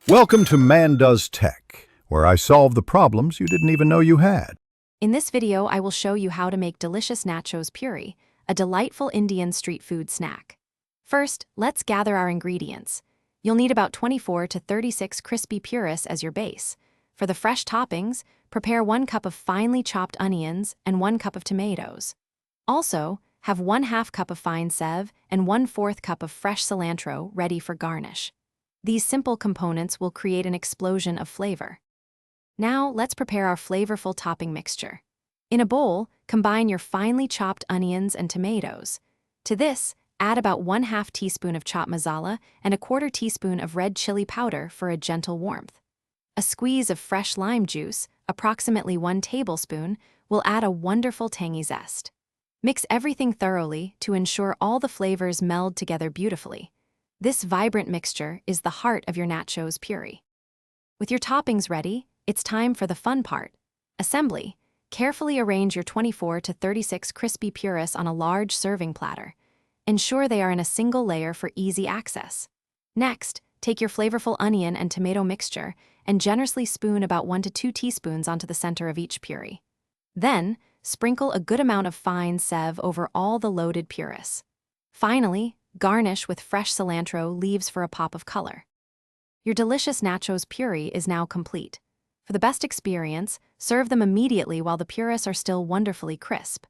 Welcome to Man Does Tech, where I solve the problems you didn't even know you had. In this video, I will show you how to make delicious Nachos Puri, a delightful Indian street food snack. First, let's gather our ingredients. You'll need about 24 to 36 crispy puris as your base. For the fresh toppings, prepare 1 cup of finely chopped onions and 1 cup of tomatoes. Also, have 1/2 cup of fine sev and 1/4 cup of fresh cilantro ready for garnish. These simple components will create an explosion of flavor. Now, let's prepare our flavorful topping mixture. In a bowl, combine your finely chopped onions and tomatoes. To this, add about 1/2 teaspoon of chaat masala and 1/4 teaspoon of red chili powder for a gentle warmth. A squeeze of fresh lime juice, approximately 1 tablespoon, will add a wonderful tangy zest. Mix everything thoroughly to ensure all the flavors meld together beautifully. This vibrant mixture is the heart of your Nachos Puri. With your toppings ready, it's time for the fun part. Assembly. Carefully arrange your 24 to 36 crispy puris on a large serving platter. Ensure they are in a single layer for easy access. Next, take your flavorful onion and tomato mixture and generously spoon about 1 to 2 teaspoons onto the center of each puri. Then, sprinkle a good amount of fine sev over all the loaded puris. Finally, garnish with fresh cilantro leaves for a pop of color. Your delicious Nachos Puri is now complete. For the best experience, serve them immediately while the puris are still wonderfully crisp.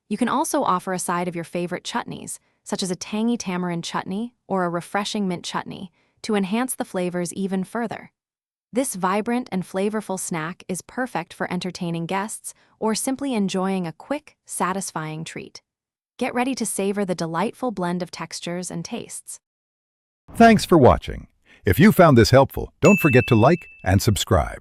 You can also offer a side of your favorite chutneys, such as a tangy tamarind chutney or a refreshing mint chutney, to enhance the flavors even further. This vibrant and flavorful snack is perfect for entertaining guests or simply enjoying a quick, satisfying treat. Get ready to savor the delightful blend of textures and tastes. Thanks for watching. If you found this helpful, don't forget to like and subscribe.